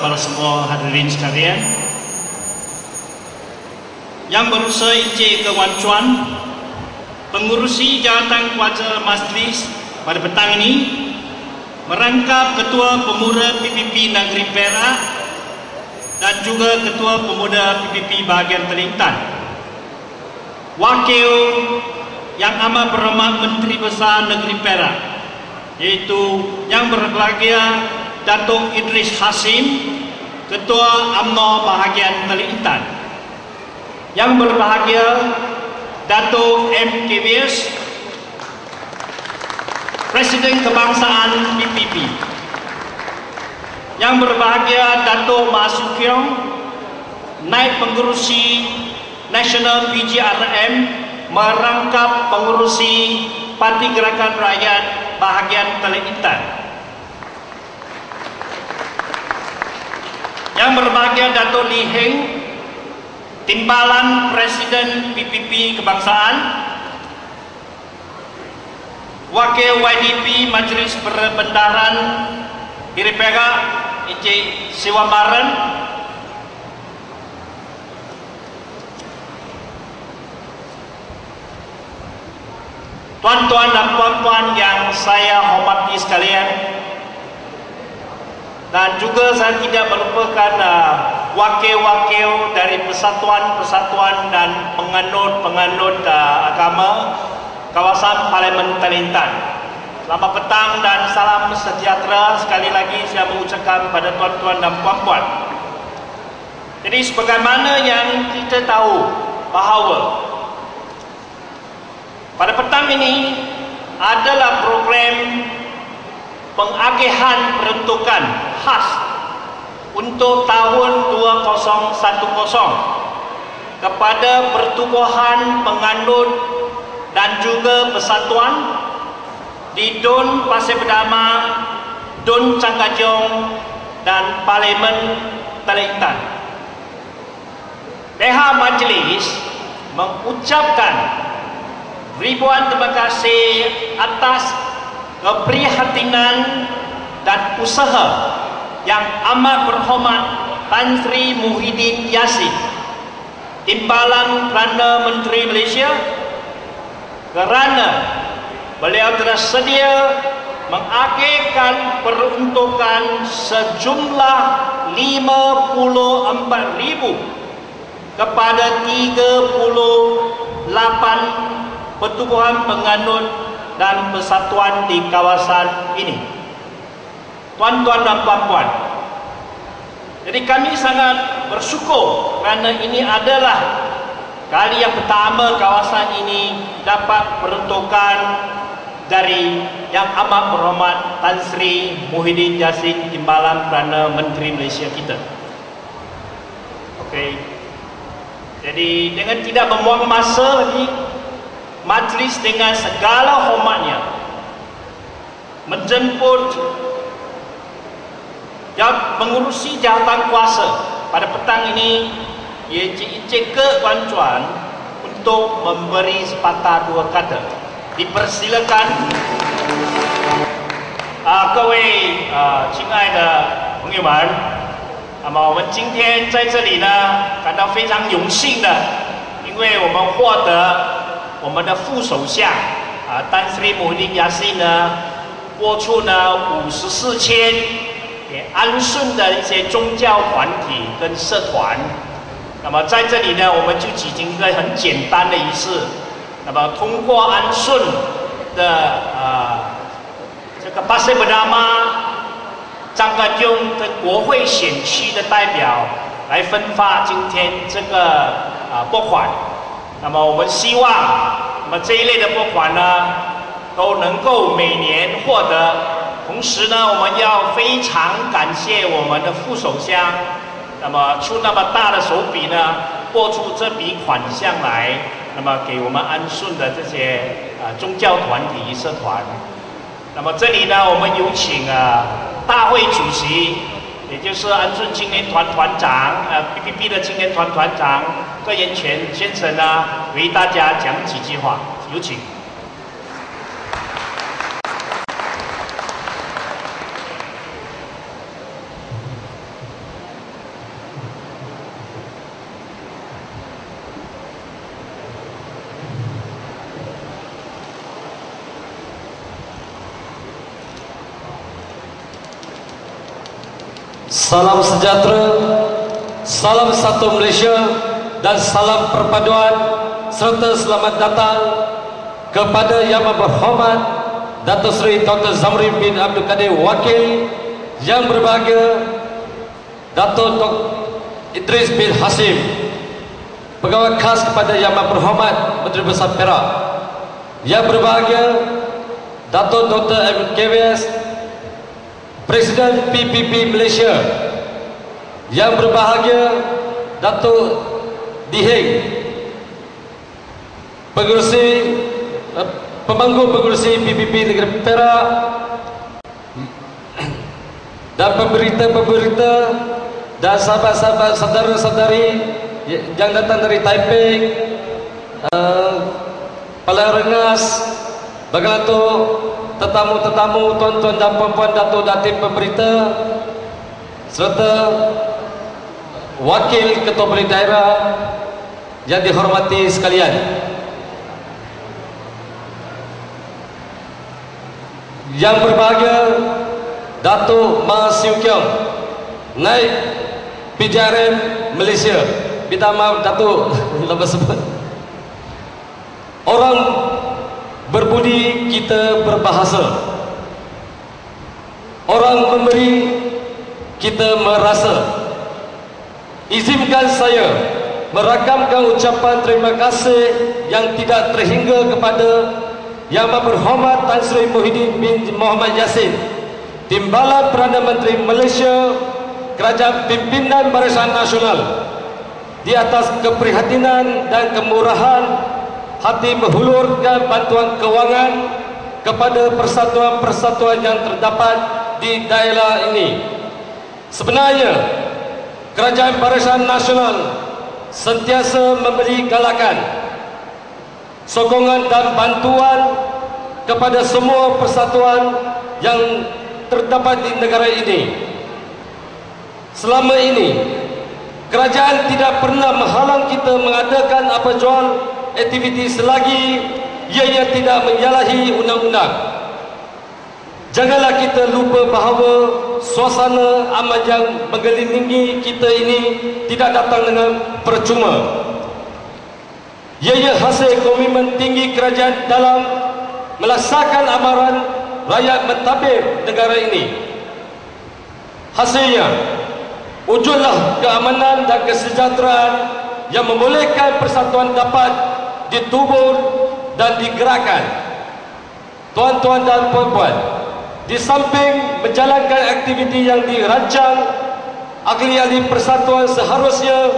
kepada semua hadirin sekalian. Yang baru saya encik ke Wan Chuan, pengurusi jawatan kuasa majlis pada petang ini, merangkap Ketua Pemuda PPP Negeri Perak dan juga Ketua Pemuda PPP Bahagian Kelantan, Wakil yang amat berhormat Menteri Besar Negeri Perak, iaitu Yang Berbahagia Datuk Idris Hasim, Ketua UMNO Bahagian Kelantan, Yang Berbahagia Datuk M. Kevius, Presiden Kebangsaan PPP, Yang Berbahagia Datuk Ma Su Keong, Naib Pengurusi Nasional PGRM, merangkap pengurusi Parti Gerakan Rakyat Bahagian Kelantan, Yang Berbahagia Datuk Lee Heng, Timbalan Presiden PPP Kebangsaan, Wakil YDP Majlis Perbendaharaan Negeri Perak Encik Siwa Maren, tuan-tuan dan puan-puan yang saya hormati sekalian, dan juga saya tidak melupakan wakil-wakil dari persatuan-persatuan dan penganut-penganut agama kawasan Parlimen Kelantan. Selamat petang dan salam sejahtera. Sekali lagi saya mengucapkan pada tuan-tuan dan puan-puan. Jadi sebagaimana yang kita tahu bahawa pada petang ini adalah program pengagihan peruntukan khas untuk tahun 2010 kepada pertubuhan penganut dan juga persatuan di Dun Pasir Berdama, Dun Cangkajong dan Parlimen Kelantan. Pihak majlis mengucapkan ribuan terima kasih atas keprihatinan dan usaha yang amat berhormat Tan Sri Muhyiddin Yassin, Timbalan Perdana Menteri Malaysia, kerana beliau telah sedia mengagihkan peruntukan sejumlah 54,000 kepada 38 pertubuhan penganut dan persatuan di kawasan ini. Tuan-tuan dan puan-puan, jadi kami sangat bersyukur kerana ini adalah kali yang pertama kawasan ini dapat peruntukan dari Yang Amat Berhormat Tan Sri Muhyiddin Yassin, Timbalan Perdana Menteri Malaysia kita. Okey. Jadi dengan tidak membuang masa lagi, majlis dengan segala hormatnya menjemput pengurusi jawatan kuasa pada petang ini, Encik ke Wan Chuan, untuk memberi sepatah dua kata. Dipersilakan. 各位亲爱的朋友们，那么我们今天在这里呢，感到非常荣幸的，因为我们获得我们的副首相Tan Sri Muhyiddin Yassin呢，拨出呢54千给安顺的一些宗教团体跟社团。那么在这里呢，我们就举行一个很简单的仪式。那么通过安顺的这个Pasir Berdama、张家炯跟国会选区的代表来分发今天这个拨款。那么我们希望，那么这一类的拨款呢，都能够每年获得。同时呢，我们要非常感谢我们的副首相，那么出那么大的手笔呢，拨出这笔款项来，那么给我们安顺的这些宗教团体社团。那么这里呢，我们有请大会主席，也就是安顺青年团团长，PPP 的青年团团长葛延全先生呢，为大家讲几句话，有请。Salam sejahtera, salam satu Malaysia dan salam perpaduan serta selamat datang kepada Yang Berhormat Datuk Seri Dr. Zamri bin Abdul Kadir Wakil, yang berbahagia Datuk Dr. Idris bin Hasim, pegawai khas kepada Yang Berhormat Menteri Besar Perak, yang berbahagia Datuk Dr. MKWS Presiden PPP Malaysia, yang berbahagia Datuk Diheng, pengerusi pemangku pengerusi PPP Negeri Perak, dan pemberita-pemberita dan sahabat-sahabat saudara-saudari yang datang dari Taipei, Palang Rengas, Bagaimana tetamu-tetamu, tuan-tuan dan puan-puan, datuk datin pemberita serta wakil ketua balai daerah yang dihormati sekalian. Yang berbahagia Datuk Ma Siu Kiong, Naib PJRM Malaysia. Minta maaf Datuk lepas sebut. Orang berbudi, kita berbahasa. Orang memberi, kita merasa. Izinkan saya merakamkan ucapan terima kasih yang tidak terhingga kepada Yang Berhormat Tan Sri Muhyiddin bin Mohamed Yassin, Timbalan Perdana Menteri Malaysia, Kerajaan Pimpinan Barisan Nasional, di atas keprihatinan dan kemurahan hati menghulurkan bantuan kewangan kepada persatuan-persatuan yang terdapat di daerah ini. Sebenarnya, Kerajaan Barisan Nasional sentiasa memberi galakan, sokongan dan bantuan kepada semua persatuan yang terdapat di negara ini. Selama ini, kerajaan tidak pernah menghalang kita mengadakan apa jual aktiviti selagi ianya tidak menyalahi undang-undang. Janganlah kita lupa bahawa suasana aman yang mengelilingi kita ini tidak datang dengan percuma. Ianya hasil komitmen tinggi kerajaan dalam melaksanakan amaran rakyat mentadbir negara ini. Hasilnya, wujudlah keamanan dan kesejahteraan yang membolehkan persatuan dapat ditubur dan digerakkan. Tuan-tuan dan puan-puan, di samping menjalankan aktiviti yang dirancang, ahli-ahli persatuan seharusnya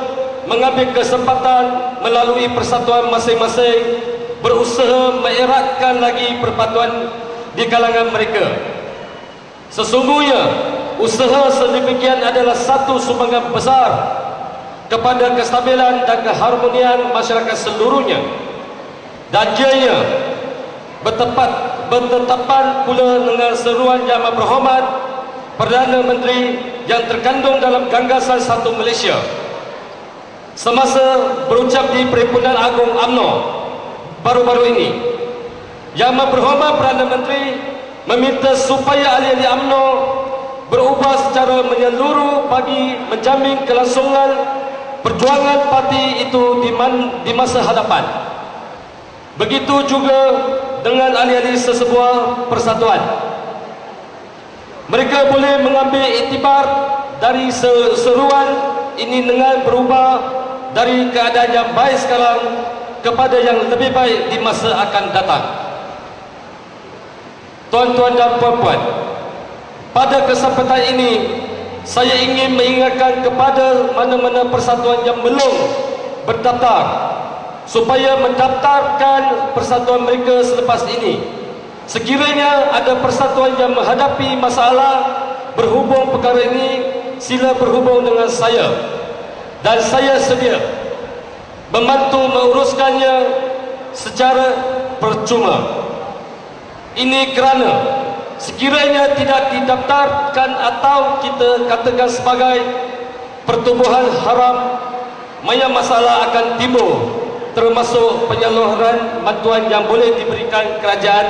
mengambil kesempatan melalui persatuan masing-masing berusaha mengeratkan lagi persatuan di kalangan mereka. Sesungguhnya, usaha sedemikian adalah satu sumbangan besar kepada kestabilan dan keharmonian masyarakat seluruhnya, dan ianya bertetapan pula dengan seruan Yang Berhormat Perdana Menteri yang terkandung dalam gagasan Satu Malaysia semasa berucap di Perhimpunan Agung UMNO baru-baru ini. Yang Berhormat Perdana Menteri meminta supaya ahli-ahli UMNO berubah secara menyeluruh bagi menjamin kelangsungan perjuangan parti itu di masa hadapan. Begitu juga dengan ahli-ahli sesebuah persatuan. Mereka boleh mengambil iktibar dari seruan ini dengan berubah dari keadaan yang baik sekarang kepada yang lebih baik di masa akan datang. Tuan-tuan dan puan-puan, pada kesempatan ini saya ingin mengingatkan kepada mana-mana persatuan yang belum berdaftar supaya mendaftarkan persatuan mereka selepas ini. Sekiranya ada persatuan yang menghadapi masalah berhubung perkara ini, sila berhubung dengan saya dan saya sedia membantu menguruskannya secara percuma. Ini kerana sekiranya tidak didaftarkan atau kita katakan sebagai pertubuhan haram, banyak masalah akan timbul, termasuk penyaluran bantuan yang boleh diberikan kerajaan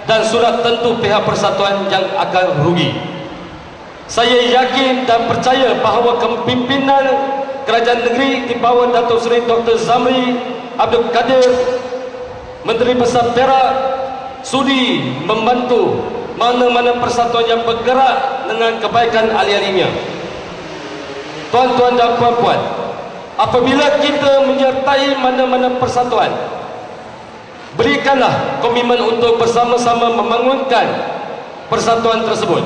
dan surat tentu pihak persatuan yang akan rugi. Saya yakin dan percaya bahawa kepimpinan kerajaan negeri di bawah Datuk Seri Dr. Zamri Abdul Kadir, Menteri Besar Perak, sudi membantu mana-mana persatuan yang bergerak dengan kebaikan ahli-ahlinya. Tuan-tuan dan puan-puan, apabila kita menyertai mana-mana persatuan, berikanlah komitmen untuk bersama-sama membangunkan persatuan tersebut.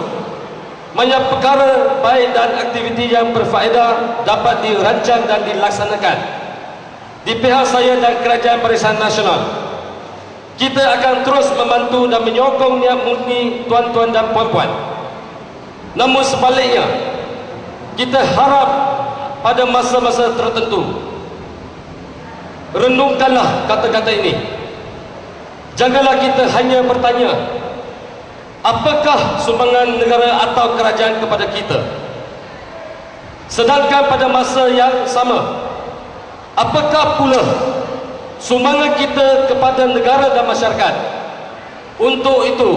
Banyak perkara baik dan aktiviti yang berfaedah dapat dirancang dan dilaksanakan. Di pihak saya dan Kerajaan Barisan Nasional, kita akan terus membantu dan menyokong niat murni tuan-tuan dan puan-puan. Namun sebaliknya, kita harap pada masa-masa tertentu, renungkanlah kata-kata ini. Janganlah kita hanya bertanya, apakah sumbangan negara atau kerajaan kepada kita? Sedangkan pada masa yang sama, apakah pula sumbangan kita kepada negara dan masyarakat? Untuk itu,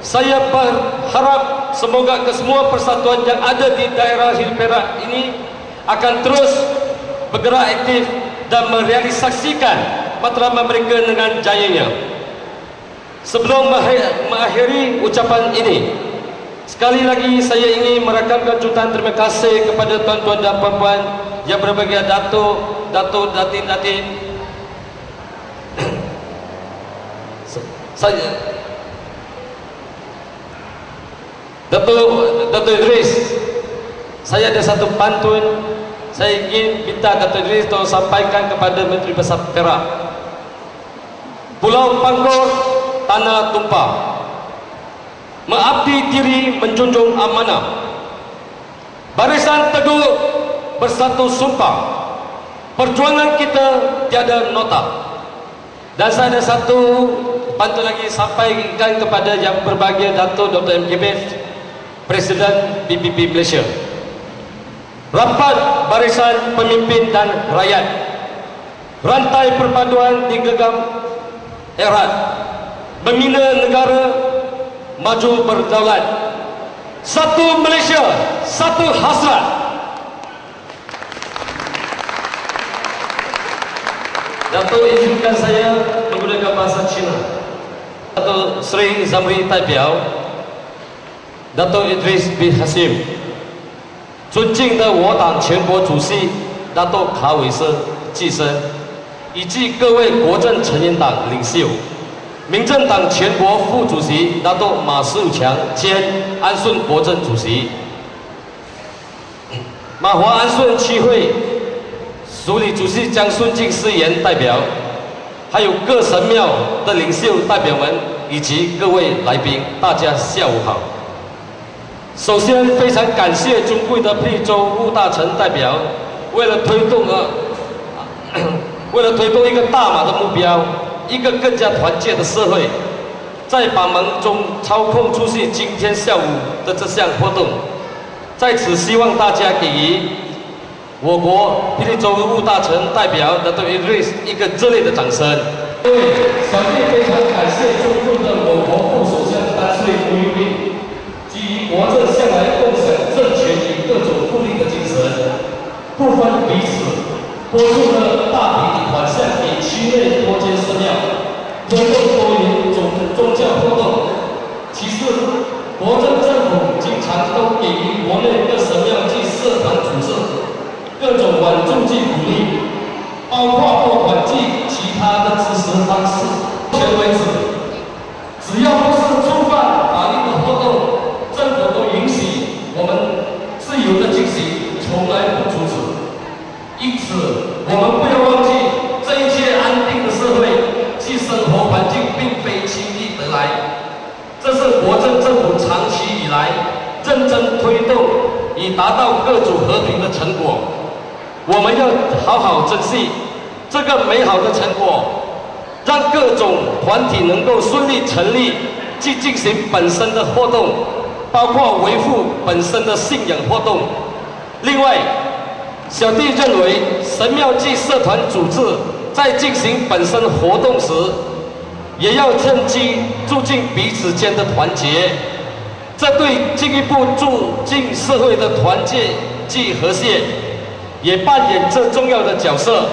saya berharap semoga kesemua persatuan yang ada di daerah Perak ini akan terus bergerak aktif dan merealisasikan matlamat mereka dengan jayanya. Sebelum mengakhiri ucapan ini, sekali lagi saya ingin merakamkan jutaan terima kasih kepada tuan-tuan dan puan-puan yang berbahagia, Datuk, Datin, saya Datuk Idris. Saya ada satu pantun, saya ingin minta Datuk Idris untuk sampaikan kepada Menteri Besar Perak. Pulau Panggur, tanah tumpah, mengabdi diri menjunjung amanah, barisan teguh bersatu sumpah, perjuangan kita tiada nota. Dan saya ada satu pantun lagi sampaikan kepada yang berbahagia, Datuk Dr. MKB, Presiden PBB Malaysia. Rapat barisan pemimpin dan rakyat, rantai perpaduan digegam erat, membina negara maju berdaulat. Satu Malaysia, satu hasrat. Datuk izinkan saya menggunakan bahasa Cina. Datuk Seri Zamri Taibiao, Datuk Idris bin Hasim， 尊敬的我党全国主席大豆卡伟生季生，以及各位国政成员党领袖，民政党全国副主席大豆马十五强兼安顺国政主席，马华安顺区会署理主席江顺进司言代表，还有各神庙的领袖代表们以及各位来宾，大家下午好。首先，非常感谢尊贵的霹雳州务大臣代表，为了推动一个大马的目标，一个更加团结的社会，在帮忙中操控出席今天下午的这项活动。在此，希望大家给予我国霹雳州务大臣代表的对 Idris 一个热烈的掌声。各位，小弟非常感谢尊贵的我国副首相丹瑞吴玉斌。 基于国政向来共享政权与各种互利的精神，不分彼此，拨出了大笔的款项给区内多间寺庙，推动多元宗教活动。其次，国政政府经常都给予国内各神庙及社团组织各种援助及鼓励，包括拨款及其他的支持方式。目前为止，只要不是触犯法律的活动。 政府都允许我们自由的进行，从来不阻止。因此，我们不要忘记，这一切安定的社会及生活环境并非轻易得来，这是国政政府长期以来认真推动，以达到各种和平的成果。我们要好好珍惜这个美好的成果，让各种团体能够顺利成立，去进行本身的活动。 包括维护本身的信仰活动。另外，小弟认为，神庙及社团组织在进行本身活动时，也要趁机促进彼此间的团结，这对进一步促进社会的团结及和谐，也扮演着重要的角色。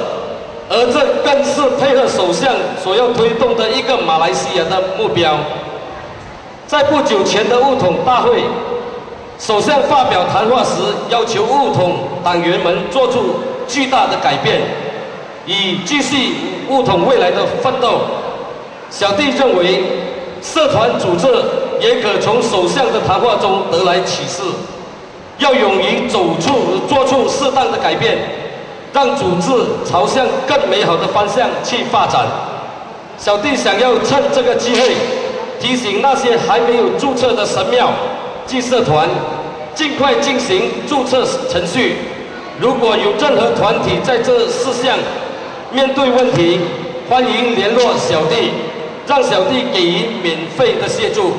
而这更是配合首相所要推动的一个马来西亚的目标。在不久前的巫统大会，首相发表谈话时，要求巫统党员们做出巨大的改变，以继续巫统未来的奋斗。小弟认为，社团组织也可从首相的谈话中得来启示，要勇于做出适当的改变，让组织朝向更美好的方向去发展。小弟想要趁这个机会，提醒那些还没有注册的神庙及社团，尽快进行注册程序。如果有任何团体在这事项面对问题，欢迎联络小弟，让小弟给予免费的协助。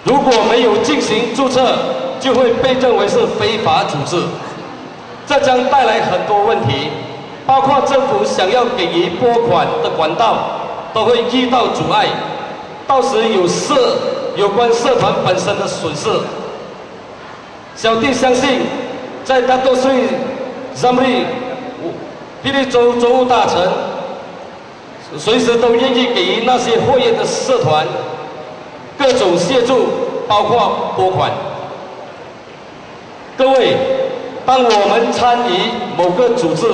如果没有进行注册，就会被认为是非法组织，这将带来很多问题，包括政府想要给予拨款的管道都会遇到阻碍，到时有关社团本身的损失。小弟相信，在大多数Zamri霹雳州州务大臣随时都愿意给予那些活跃的社团各种协助，包括拨款。各位，当我们参与某个组织，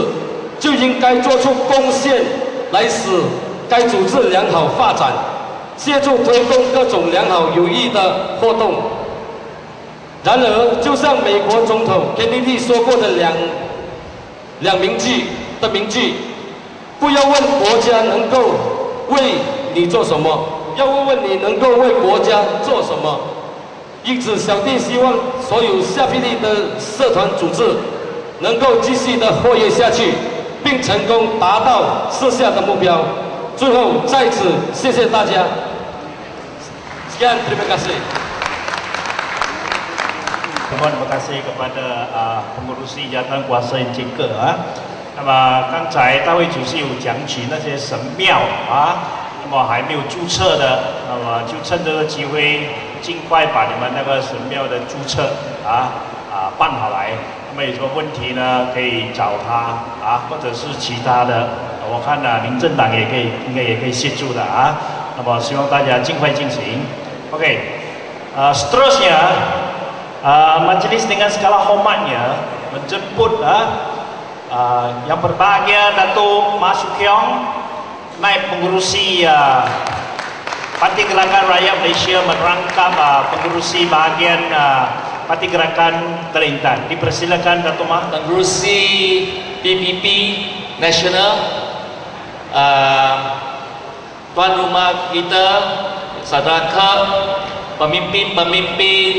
就应该做出贡献，来使该组织良好发展，协助推动各种良好有益的活动。然而，就像美国总统 Kennedy 说过的两名句，不要问国家能够为你做什么，要问你能够为国家做什么。因此，小弟希望所有下霹雳的社团组织能够继续的活跃下去，并成功达到设下的目标。最后，在此谢谢大家。Sekian, terima kasih. Terima kasih kepada pengurusi Jabatan Kuasa Encik Ke。那么刚才大会主席有讲起那些神庙那么还没有注册的，那么就趁这个机会，尽快把你们那个神庙的注册办好来。那么有什么问题呢，可以找他或者是其他的，我看民政党应该也可以协助的那么希望大家尽快进行。OK， seterusnya majelis dengan segala hormatnya menjemput yang berbahagia Datuk Mas Sukyong, naib pengurusi Parti Gerakan Rakyat Malaysia merangkap pengurusi bahagian Parti Gerakan Kelantan. Dipersilakan Datuk Mas. Pengurusi PPP Nasional, tuan rumah kita, saudara Kek, pemimpin-pemimpin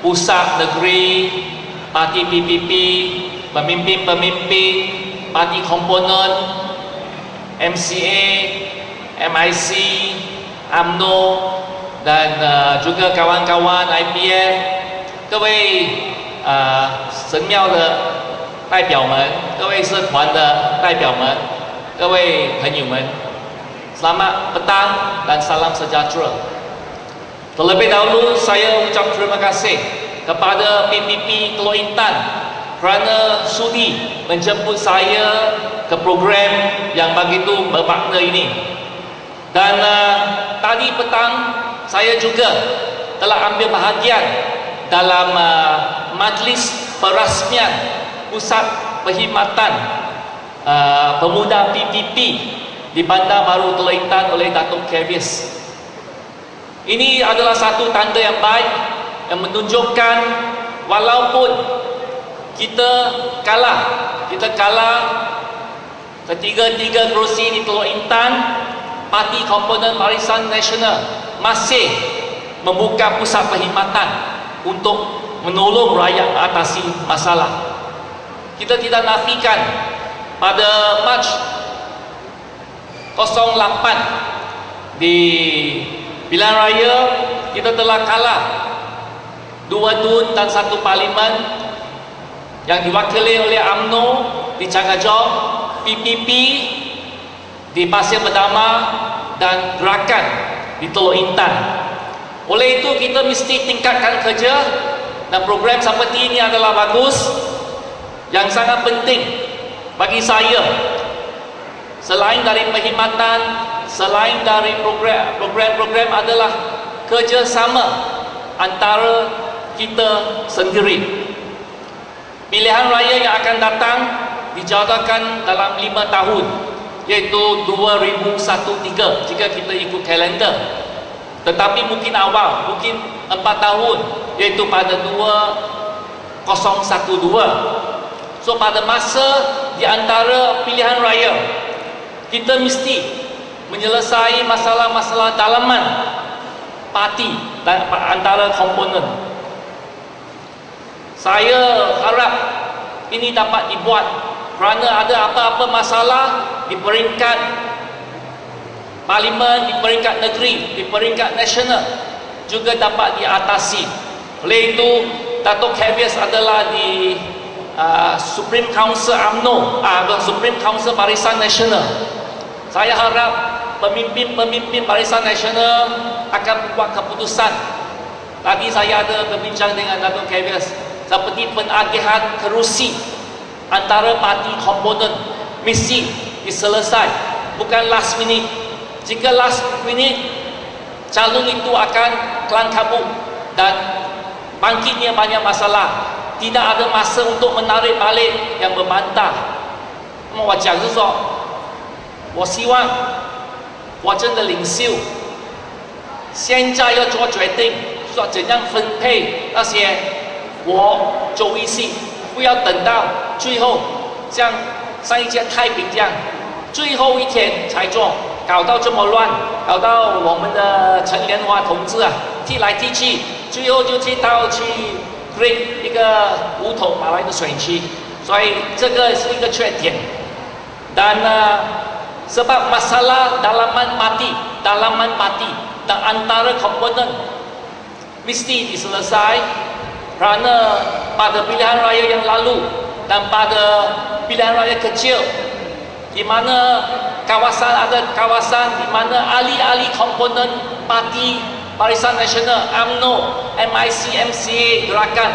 pusat negeri Parti PPP, pemimpin-pemimpin parti komponen, MCA, MIC, UMNO, dan juga kawan-kawan IPF， 各位神庙的代表们，各位社团的代表们，各位朋友们， selamat petang dan salam sejahtera. Terlebih dahulu saya ucap terima kasih kepada PPP Teluk Intan kerana sudi menjemput saya ke program yang begitu bermakna ini. Dan tadi petang saya juga telah ambil bahagian dalam majlis perasmian Pusat Perkhidmatan Pemuda PPP di Bandar Baru Teluk Intan oleh Datuk Kevis. Ini adalah satu tanda yang baik yang menunjukkan walaupun kita kalah ketiga-tiga kerusi di Teluk Intan, Parti Komponen Barisan Nasional masih membuka pusat perkhidmatan untuk menolong rakyat mengatasi masalah. Kita tidak nafikan pada Mac 08 di Pilihan Raya kita telah kalah 2 DUN dan 1 Parlimen yang diwakili oleh UMNO di Cangajok, PPP di Pasir Berdamar dan Gerakan di Teluk Intan. Oleh itu kita mesti tingkatkan kerja, dan program seperti ini adalah bagus. Yang sangat penting bagi saya, selain dari perkhidmatan, selain dari program-program adalah kerjasama antara kita sendiri. Pilihan raya yang akan datang dijadwalkan dalam 5 tahun, iaitu 2013 jika kita ikut kalender. Tetapi mungkin awal, mungkin 4 tahun, iaitu pada 2012. So pada masa di antara pilihan raya, kita mesti menyelesaikan masalah-masalah dalaman parti dan antara komponen. Saya harap ini dapat dibuat kerana ada apa-apa masalah di peringkat parlimen, di peringkat negeri, di peringkat nasional juga dapat diatasi. Oleh itu, Dato' Cabias adalah di Supreme Council UMNO, Supreme Council Barisan Nasional. Saya harap pemimpin Barisan Nasional akan membuat keputusan. Tadi saya ada berbincang dengan Dato' Cabias seperti penagihan kerusi antara parti komponen mesti diselesai, bukan last minute. Jika last minute, calon itu akan kelang kabut dan bangkitnya banyak masalah. Tidak ada masa untuk menarik balik yang berbantah. 那么我讲是说，我希望我真的领袖现在要做决定，说怎样分配那些州议席，不要等到最后像上一届太平这样，最后一天才做，搞到这么乱，搞到我们的陈莲花同志踢来踢去，最后就踢到去 create 一个五统马来的选区，所以这个是一个缺点。Dan sebab masalah dalaman parti dan antara komponen mesti diselesai, kerana pada pilihan raya yang lalu dan pada pilihan raya kecil, di mana ada kawasan di mana ahli-ahli komponen parti Barisan Nasional, UMNO, MIC, MCA, gerakan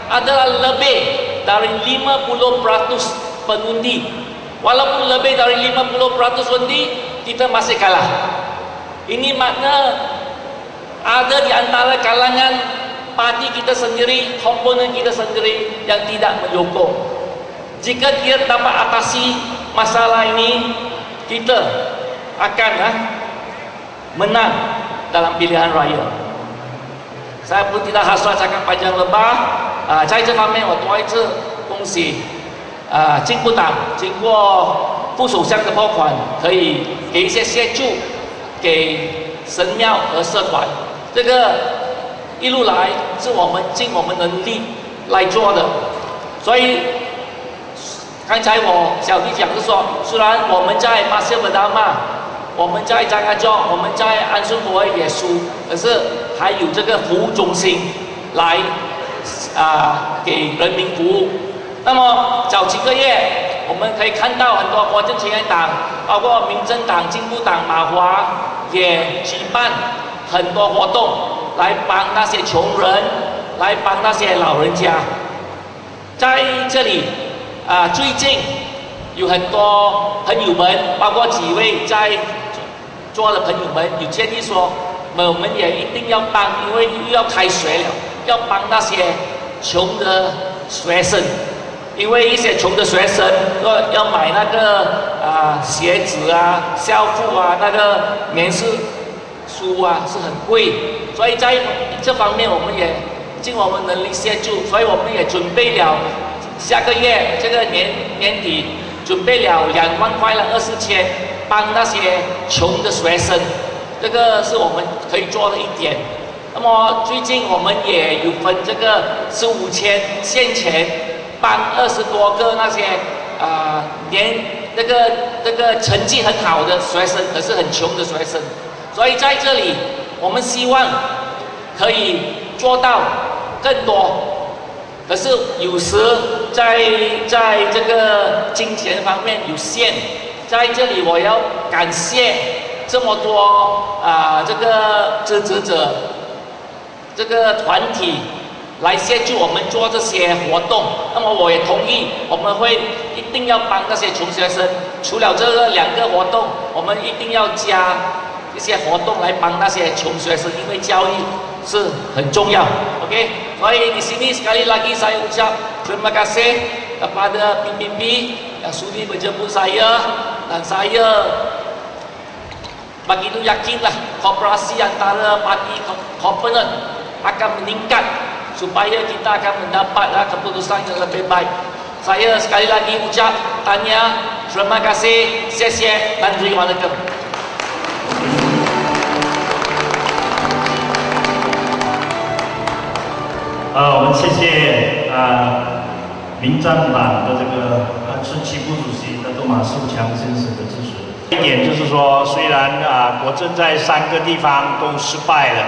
adalah lebih dari 50% pengundi. Walaupun lebih dari 50% undi, kita masih kalah. Ini makna ada di antara kalangan parti kita sendiri, komponen kita sendiri yang tidak menyokong. Jika kita dapat atasi masalah ini, kita akan menang dalam pilihan raya. Saya pun tidak hasrat cakap panjang lebar. 在这方面我多一次恭喜进步党经过副首相的拨款，可以给一些协助给神庙和社团。这个一路来是我们尽我们能力来做的。所以刚才我小弟讲是说，虽然我们在马歇尔达玛，我们在张家庄，我们在安顺国会也输，可是还有这个服务中心来给人民服务。那么早几个月，我们可以看到很多国政前沿党，包括民政党、进步党、马华也举办很多活动，来帮那些穷人，来帮那些老人家。在这里最近有很多朋友们，包括几位在座的朋友们，有建议说，我们也一定要帮，因为又要开学了，要帮那些穷的学生。因为一些穷的学生要买那个鞋子校服那个棉书是很贵，所以在这方面我们也尽我们能力协助，所以我们也准备了下个月这个年底准备了2万块了20千，帮那些穷的学生，这个是我们可以做的一点。那么最近我们也有分这个15千现钱。帮20多个那些这个成绩很好的学生，可是很穷的学生，所以在这里我们希望可以做到更多。可是有时在这个金钱方面有限，在这里我要感谢这么多这个支持者，这个团体来协助我们做这些活动，那么我也同意，我们会一定要帮那些穷学生。除了这个2个活动，我们一定要加一些活动来帮那些穷学生，因为教育是很重要。OK， 所以di sini sekali lagi saya ucap terima kasih kepada PPP yang sudi menjemput saya, dan saya begitu yakinlah kooperasi antara parti komponen akan meningkat supaya kita akan mendapat keputusan yang lebih baik. Saya sekali lagi ucap tanya terima kasih, 谢谢 dan terima kasih. 我们谢谢民战党的这个春期部主席的杜马树强先生的支持。一点就是说，虽然国政在3个地方都失败了，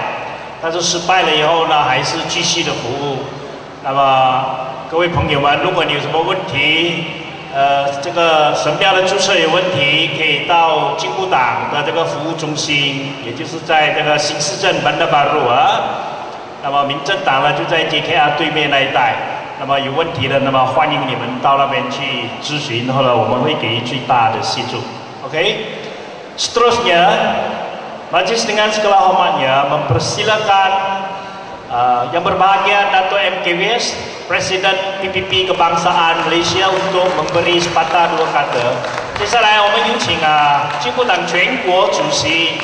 但是失败了以后呢，还是继续的服务。那么各位朋友们，如果你有什么问题，这个神庙的注册有问题，可以到进步党的这个服务中心，也就是在这个新市镇Bandar Baru那么民政党呢就在 JKR 对面那一带。那么有问题的，那么欢迎你们到那边去咨询，然后呢我们会给予最大的协助。Oke. Seterusnya, Majelis dengan segala hormatnya mempersilakan yang berbahagia Dato' M. K. Wies, Presiden PPP Kebangsaan Malaysia untuk memberi sepatah 2 kata. 接下来我们有请进步党全国主席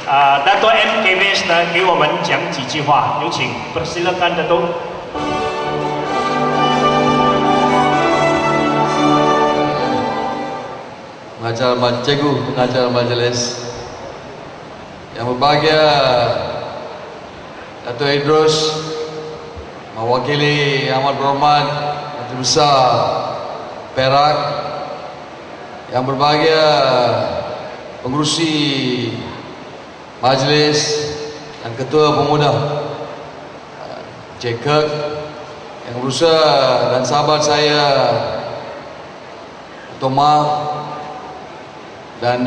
Dato' M. K. Wies 呢给我们讲几句话，有请，persilakan Dato'。pengacara majelis yang berbahagia, Dato' Idrus mewakili Yang Amat Berhormat Menteri Besar Perak, yang berbahagia pengerusi majlis dan ketua pemuda Jacob, yang berusaha, dan sahabat saya Thomas, dan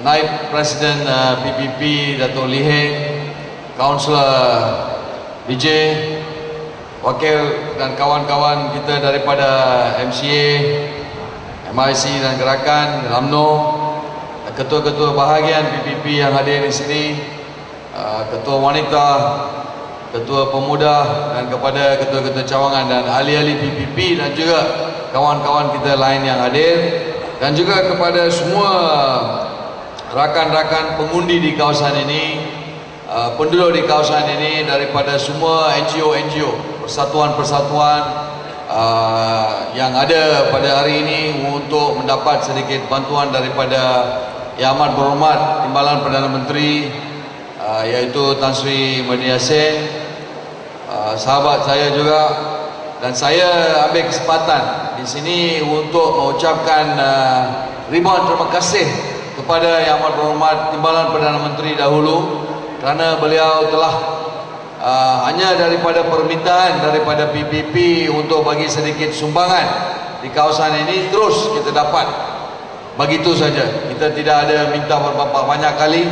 Naib Presiden PPP Dato' Lee Heng, Kaunselor Vijay, wakil dan kawan-kawan kita daripada MCA, MIC dan Gerakan, UMNO, ketua-ketua bahagian PPP yang hadir di sini, ketua wanita, ketua pemuda, dan kepada ketua-ketua cawangan dan ahli-ahli PPP, dan juga kawan-kawan kita lain yang hadir, dan juga kepada semua rakan-rakan pengundi di kawasan ini, penduduk di kawasan ini, daripada semua NGO, persatuan-persatuan yang ada pada hari ini untuk mendapat sedikit bantuan daripada Yang Amat Berhormat Timbalan Perdana Menteri, yaitu Tan Sri Mahathir Yassin, sahabat saya juga. Dan saya ambil kesempatan di sini untuk mengucapkan ribuan terima kasih kepada Yang Amat Berhormat Timbalan Perdana Menteri dahulu, kerana beliau telah hanya daripada permintaan daripada PPP untuk bagi sedikit sumbangan di kawasan ini, terus kita dapat. Begitu saja, kita tidak ada minta berapa banyak kali,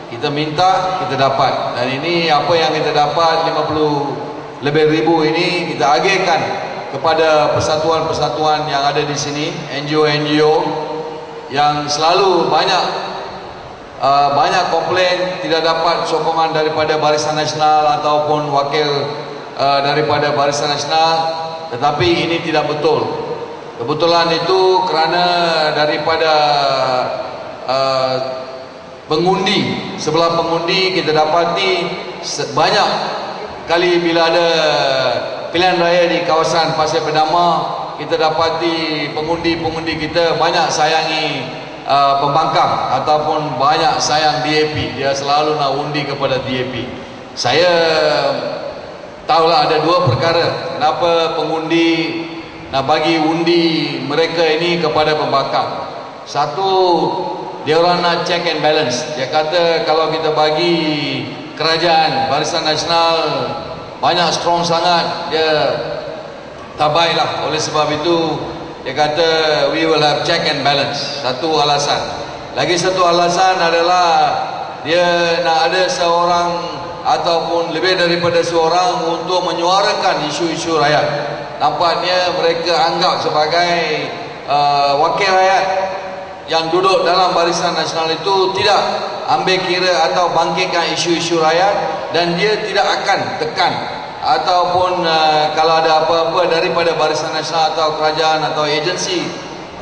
kita minta, kita dapat. Dan ini apa yang kita dapat, 50 lebih ribu ini kita agihkan kepada persatuan-persatuan yang ada di sini, NGO yang selalu banyak komplain tidak dapat sokongan daripada Barisan Nasional ataupun wakil daripada Barisan Nasional, tetapi ini tidak betul. Kebetulan itu kerana daripada pengundi, sebelah pengundi kita dapati banyak kali bila ada pilihan raya di kawasan Pasir Berdama, kita dapati pengundi-pengundi kita banyak sayangi pembangkang ataupun banyak sayang DAP. Dia selalu nak undi kepada DAP. Saya tahulah ada 2 perkara kenapa pengundi nak bagi undi mereka ini kepada pembangkang. Satu, dia orang nak check and balance. Dia kata kalau kita bagi kerajaan Barisan Nasional banyak strong sangat, dia tak baiklah. Oleh sebab itu dia kata we will have check and balance. Satu alasan. Lagi satu alasan adalah dia nak ada seorang ataupun lebih daripada seorang untuk menyuarakan isu-isu rakyat. Nampaknya mereka anggap sebagai wakil rakyat yang duduk dalam Barisan Nasional itu tidak ambil kira atau bangkitkan isu-isu rakyat, dan dia tidak akan tekan ataupun kalau ada apa-apa daripada Barisan Nasional atau kerajaan atau agensi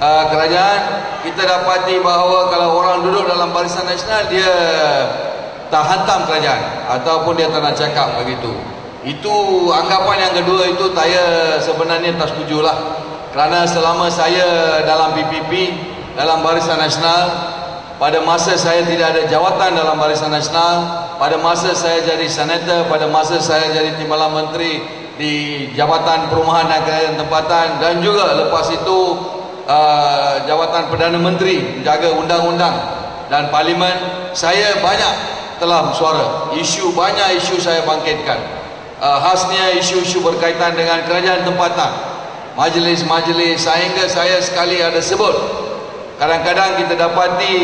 kerajaan, kita dapati bahawa kalau orang duduk dalam Barisan Nasional dia tak hantam kerajaan ataupun dia tak nak cakap begitu. Itu anggapan yang kedua, itu saya sebenarnya tak setujulah. Kerana selama saya dalam PPP, dalam Barisan Nasional, pada masa saya tidak ada jawatan dalam Barisan Nasional, pada masa saya jadi senator, pada masa saya jadi timbalan menteri di Jabatan Perumahan dan Kerajaan Tempatan, dan juga lepas itu jawatan Perdana Menteri menjaga undang-undang dan parlimen, saya banyak telah bersuara. Banyak isu saya bangkitkan, khasnya isu-isu berkaitan dengan kerajaan tempatan, majlis-majlis, sehingga saya sekali ada sebut, kadang-kadang kita dapati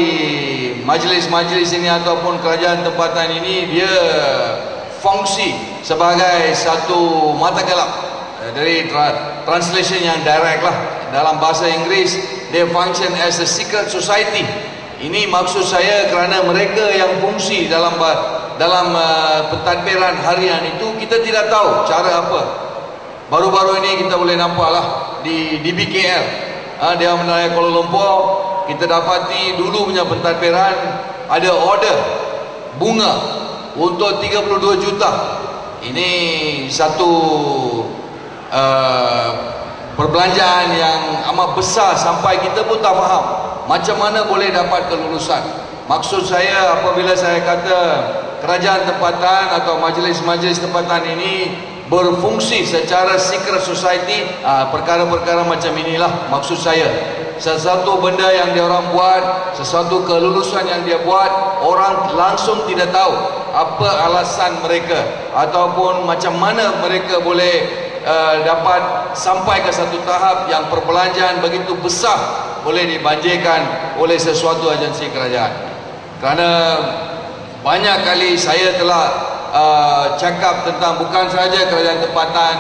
majlis-majlis ini ataupun kerajaan tempatan ini dia fungsi sebagai satu mata gelap. Dari translation yang direct lah, dalam bahasa Inggeris they function as a secret society. Ini maksud saya kerana mereka yang fungsi dalam pentadbiran harian itu, kita tidak tahu cara apa. Baru-baru ini kita boleh nampak lah di BKL, dia menilai Kuala Lumpur, kita dapati dulu punya pentadbiran ada order bunga untuk 32 juta. Ini satu perbelanjaan yang amat besar sampai kita pun tak faham macam mana boleh dapat kelulusan. Maksud saya apabila saya kata kerajaan tempatan atau majlis-majlis tempatan ini berfungsi secara secret society, perkara-perkara macam inilah maksud saya. Sesuatu benda yang dia orang buat, sesuatu kelulusan yang dia buat, orang langsung tidak tahu apa alasan mereka ataupun macam mana mereka boleh dapat sampai ke satu tahap yang perbelanjaan begitu besar boleh dibanjirkan oleh sesuatu agensi kerajaan. Kerana banyak kali saya telah cakap tentang bukan sahaja kerajaan tempatan,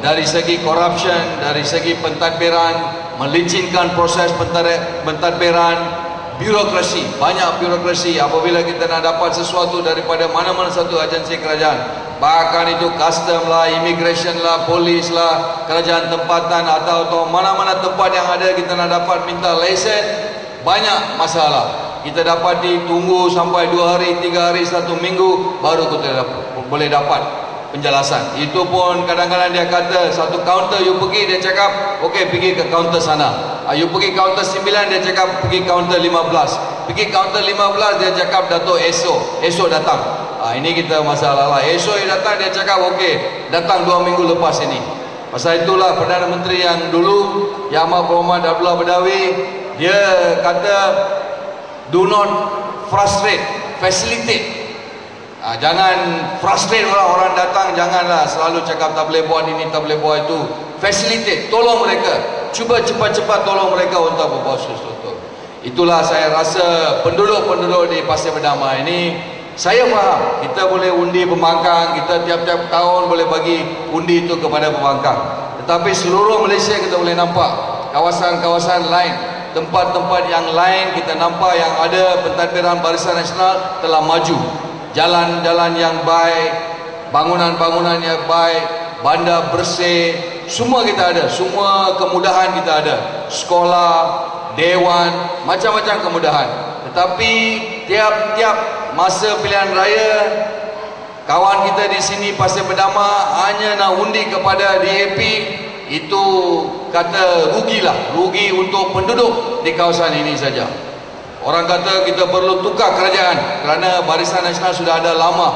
dari segi corruption, dari segi pentadbiran, melicinkan proses pentadbiran, birokrasi, banyak birokrasi. Apabila kita nak dapat sesuatu daripada mana-mana satu agensi kerajaan, bahkan itu custom lah, immigration lah, polis lah, kerajaan tempatan atau mana-mana tempat yang ada, kita nak dapat minta lesen, banyak masalah. Kita dapat ditunggu sampai 2 hari, 3 hari, 1 minggu baru kita boleh dapat penjelasan. Itu pun kadang-kadang dia kata satu kaunter you pergi, dia cakap okey pergi ke kaunter sana. You pergi kaunter 9, dia cakap pergi kaunter 15. Pergi kaunter 15, dia cakap Datuk esok datang. Ini kita masalah lah. Esok dia datang, dia cakap okey datang 2 minggu lepas ini. Pasal itulah Perdana Menteri yang dulu, Yang Amat Berhormat Abdullah Badawi, dia kata do not frustrate, facilitate. Jangan frustrate orang datang, janganlah selalu cakap tak boleh buat ini, tak boleh buat itu. Facilitate, tolong mereka, cuba cepat-cepat tolong mereka untuk berbuat sesuatu. Itulah saya rasa penduduk-penduduk di Pasir Berdamai ini, saya faham kita boleh undi pembangkang, kita tiap-tiap tahun boleh bagi undi itu kepada pembangkang. Tetapi seluruh Malaysia kita boleh nampak kawasan-kawasan lain, tempat-tempat yang lain kita nampak yang ada pentadbiran Barisan Nasional telah maju. Jalan-jalan yang baik, bangunan-bangunan yang baik, bandar bersih, semua kita ada, semua kemudahan kita ada, sekolah, dewan, macam-macam kemudahan. Tetapi tiap-tiap masa pilihan raya, kawan kita di sini Pasir Berdamai hanya nak undi kepada DAP, itu kata rugilah, rugi untuk penduduk di kawasan ini saja. Orang kata kita perlu tukar kerajaan kerana Barisan Nasional sudah ada lama.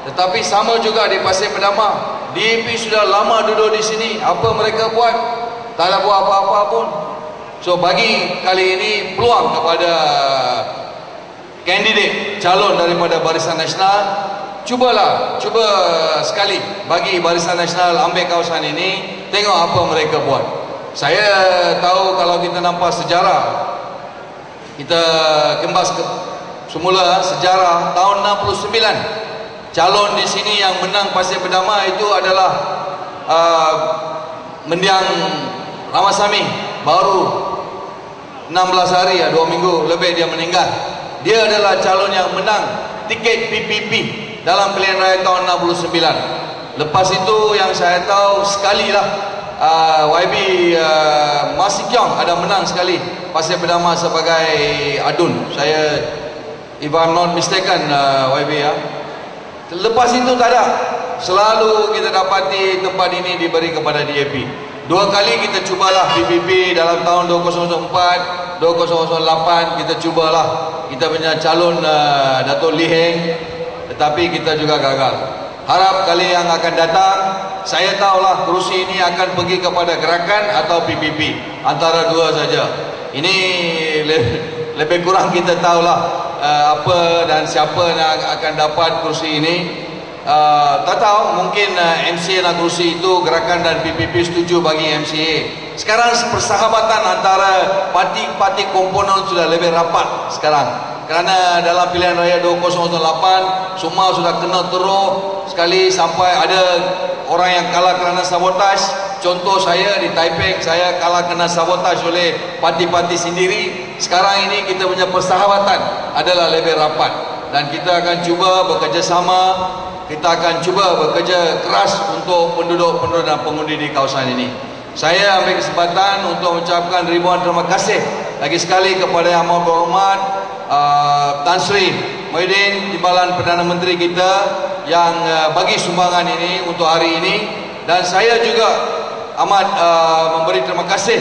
Tetapi sama juga di Pasir Berdamai, DAP sudah lama duduk di sini. Apa mereka buat? Tak ada buat apa-apa pun. So bagi kali ini peluang kepada kandidat calon daripada Barisan Nasional, cuba sekali bagi Barisan Nasional ambil kawasan ini, tengok apa mereka buat. Saya tahu kalau kita nampak sejarah, kita kembas semula sejarah tahun 69, calon di sini yang menang Pasir Berdamai itu adalah Mendiang Ramasamy. Baru 16 hari ya, 2 minggu lebih dia meninggal. Dia adalah calon yang menang tiket PPP dalam pilihan raya tahun 69. Lepas itu yang saya tahu sekali lah YB Masih Kiong ada menang sekali Pasir Berdamai sebagai adun. Saya, if I'm not mistaken, YB ya. Lepas itu tak ada. Selalu kita dapati tempat ini diberi kepada DAP. 2 kali kita cubalah PPP dalam tahun 2004, 2008 kita cubalah. Kita punya calon Dato' Lee Heng, tetapi kita juga gagal. Harap kali yang akan datang, saya tahulah kerusi ini akan pergi kepada gerakan atau PPP, antara dua saja. Ini lebih kurang kita tahulah apa dan siapa yang akan dapat kursi ini. Tak tahu, mungkin MCA nak kursi itu, gerakan dan PPP setuju bagi MCA. Sekarang persahabatan antara parti-parti komponen sudah lebih rapat sekarang. Kerana dalam pilihan raya 2008 semua sudah kena teruk sekali, sampai ada orang yang kalah kerana sabotaj. Contoh saya di Taipei, saya kalah kena sabotaj oleh parti-parti sendiri. Sekarang ini kita punya persahabatan adalah lebih rapat dan kita akan cuba bekerjasama. Kita akan cuba bekerja keras untuk penduduk-penduduk dan pengundi di kawasan ini. Saya ambil kesempatan untuk mengucapkan ribuan terima kasih lagi sekali kepada Yang Amat Berhormat Tan Sri Muhyiddin, Timbalan Perdana Menteri kita, yang bagi sumbangan ini untuk hari ini. Dan saya juga amat memberi terima kasih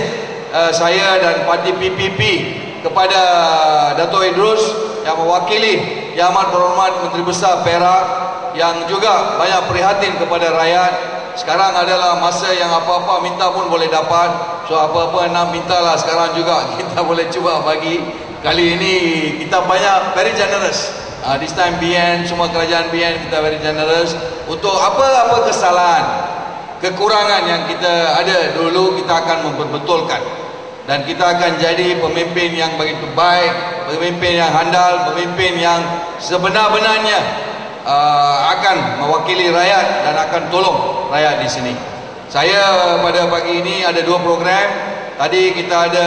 saya dan parti PPP kepada Dato' Idrus yang mewakili Yang Amat Berhormat Menteri Besar Perak, yang juga banyak prihatin kepada rakyat. Sekarang adalah masa yang apa-apa minta pun boleh dapat. So apa-apa nak mintalah sekarang juga kita boleh cuba bagi. Kali ini kita banyak very generous. This time BN, semua kerajaan BN kita very generous. Untuk apa-apa kesalahan, kekurangan yang kita ada dulu, kita akan memperbetulkan. Dan kita akan jadi pemimpin yang begitu baik, pemimpin yang handal, pemimpin yang sebenar-benarnya akan mewakili rakyat dan akan tolong rakyat di sini. Saya pada pagi ini ada 2 program. Tadi kita ada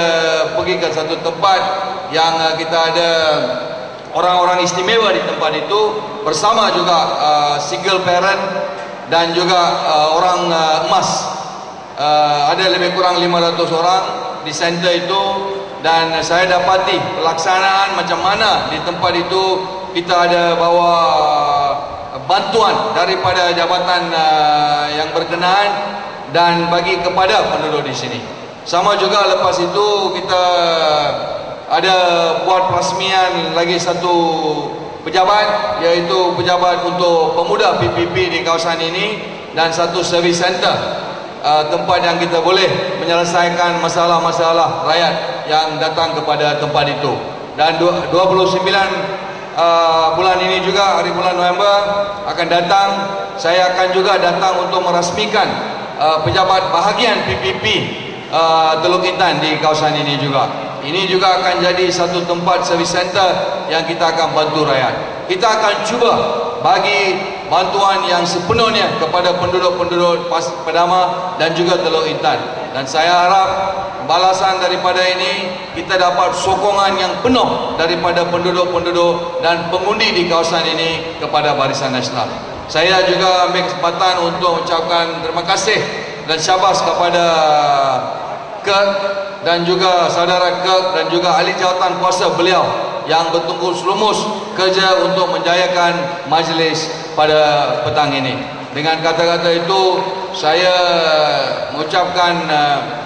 pergi ke satu tempat yang kita ada orang-orang istimewa di tempat itu, bersama juga single parent dan juga orang emas. Ada lebih kurang 500 orang di center itu, dan saya dapati pelaksanaan macam mana di tempat itu. Kita ada bawa bantuan daripada jabatan yang berkenaan dan bagi kepada penduduk di sini. Sama juga lepas itu kita ada buat perasmian lagi satu pejabat, iaitu pejabat untuk pemuda PPP di kawasan ini, dan satu service center, tempat yang kita boleh menyelesaikan masalah-masalah rakyat yang datang kepada tempat itu. Dan 29 bulan ini juga, hari bulan November akan datang, saya akan juga datang untuk merasmikan pejabat bahagian PPP Teluk Intan di kawasan ini juga. Ini juga akan jadi satu tempat service center yang kita akan bantu rakyat. Kita akan cuba bagi bantuan yang sepenuhnya kepada penduduk-penduduk Pasir Berdamai dan juga Teluk Intan. Dan saya harap balasan daripada ini, kita dapat sokongan yang penuh daripada penduduk-penduduk dan pengundi di kawasan ini kepada Barisan Nasional. Saya juga ambil kesempatan untuk ucapkan terima kasih dan syabas kepada Kirk dan juga saudara Kirk dan juga ahli jawatan kuasa beliau yang bertungkus lumus kerja untuk menjayakan majlis pada petang ini. Dengan kata-kata itu, saya mengucapkan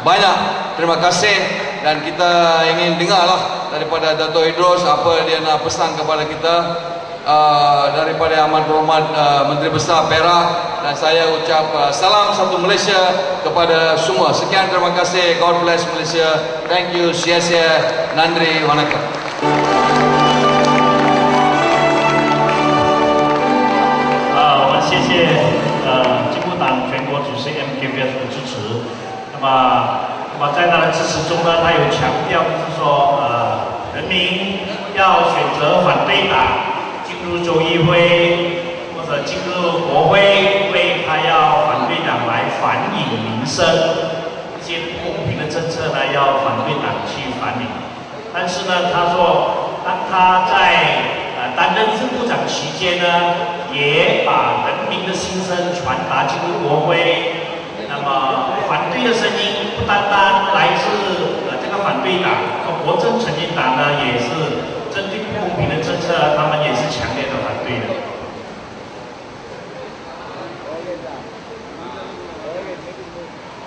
banyak terima kasih, dan kita ingin dengarlah daripada Dato' Idrus apa dia nak pesan kepada kita daripada Yang Amat Berhormat Menteri Besar Perak. Dan saya ucap salam satu Malaysia kepada semua. Sekian, terima kasih. God bless Malaysia. Thank you. Sia-sia. Nandri. Wanakkam. 谢谢进步党全国主席 MKBS 的支持。那么在他的支持中呢，他有强调就是说，人民要选择反对党进入州议会或者者进入国会，因为他要反对党来反映民生，一些不公平的政策呢，要反对党去反映。但是呢，他说，当他在担任副部长期间呢，也把人民的心声传达进入国会。那么反对的声音不单单来自这个反对党，国政陈进党呢，也是针对不公平的政策，他们也是强烈的反对的。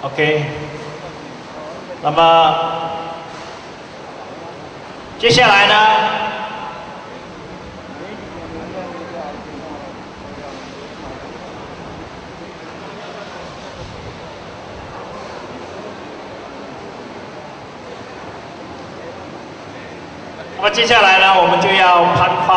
OK， 那么接下来呢？那么接下来呢，我们就要颁发。